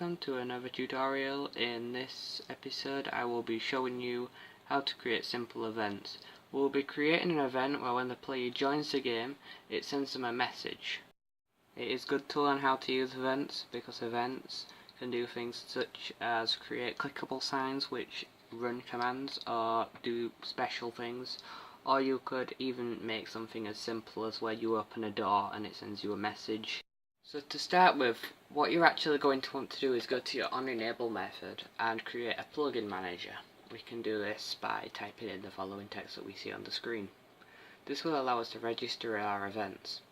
welcome to another tutorial. In this episode I will be showing you how to create simple events. We'll be creating an event where when the player joins the game it sends them a message. It is good to learn how to use events because events can do things such as create clickable signs which run commands or do special things, or you could even make something as simple as where you open a door and it sends you a message. So to start with, what you're actually going to want to do is go to your onEnable method and create a plugin manager. We can do this by typing in the following text that we see on the screen. This will allow us to register our events.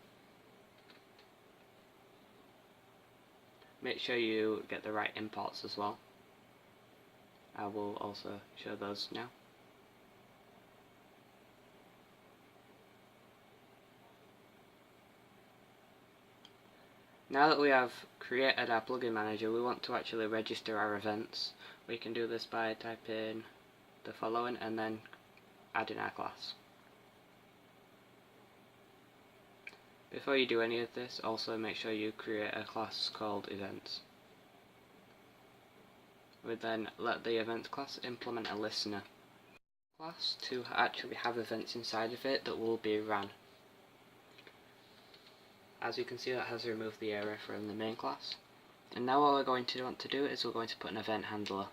Make sure you get the right imports as well. I will also show those now. Now that we have created our plugin manager, we want to actually register our events. We can do this by typing the following and then adding our class. Before you do any of this, also make sure you create a class called events. We then let the events class implement a listener class to actually have events inside of it that will be ran. As you can see, that has removed the error from the main class. And now what we're going to want to do is we're going to put an event handler.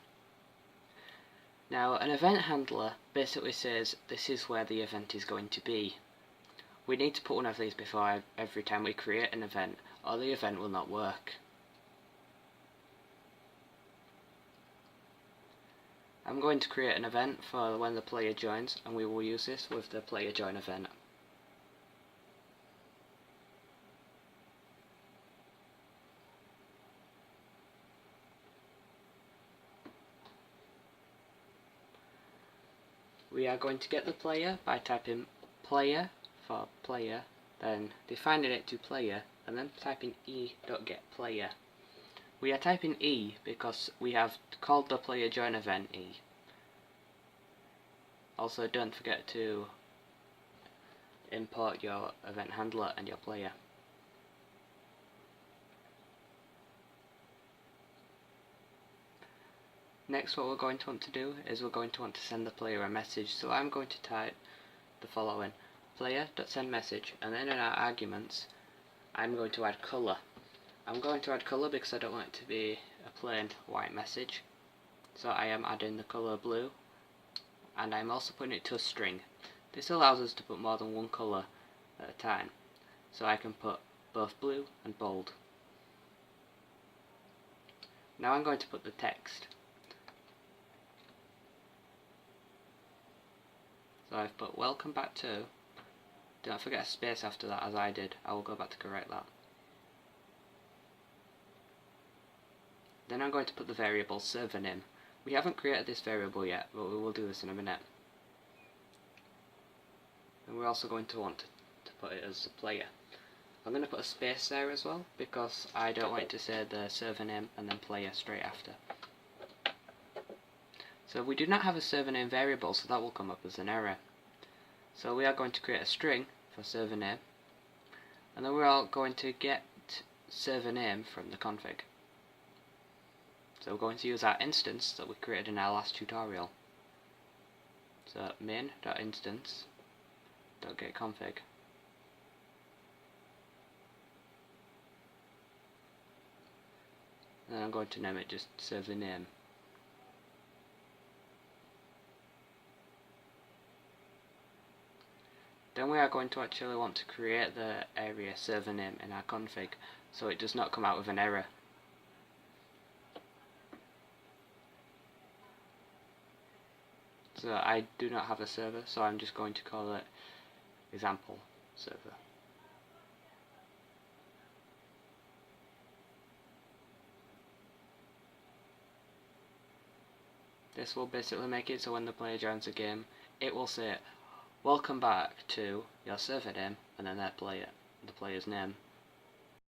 Now an event handler basically says this is where the event is going to be. We need to put one of these before every time we create an event or the event will not work. I'm going to create an event for when the player joins, and we will use this with the player join event. We are going to get the player by typing player for player, then defining it to player, and then typing e.getPlayer. We are typing e because we have called the player join event e. Also, don't forget to import your event handler and your player. Next, what we're going to want to do is we're going to want to send the player a message. So I'm going to type the following: player.sendMessage, and then in our arguments I'm going to add colour. I'm going to add colour because I don't want it to be a plain white message. So I am adding the colour blue, and I'm also putting it to a string. This allows us to put more than one colour at a time. So I can put both blue and bold. Now I'm going to put the text. So I've put welcome back to. Don't forget a space after that, as I did. I will go back to correct that. Then I'm going to put the variable server name. We haven't created this variable yet, but we will do this in a minute. And we're also going to want to put it as a player. I'm going to put a space there as well, because I don't want it to say the server name and then player straight after. So we do not have a server name variable, so that will come up as an error. So we are going to create a string for server name, and then we're all going to get server name from the config. So we're going to use our instance that we created in our last tutorial. So main.instance.getConfig. And I'm going to name it just server name. Then we are going to actually want to create the area server name in our config so it does not come out with an error. So I do not have a server, so I'm just going to call it example server. This will basically make it so when the player joins the game, it will say welcome back to your server name and then the player's name.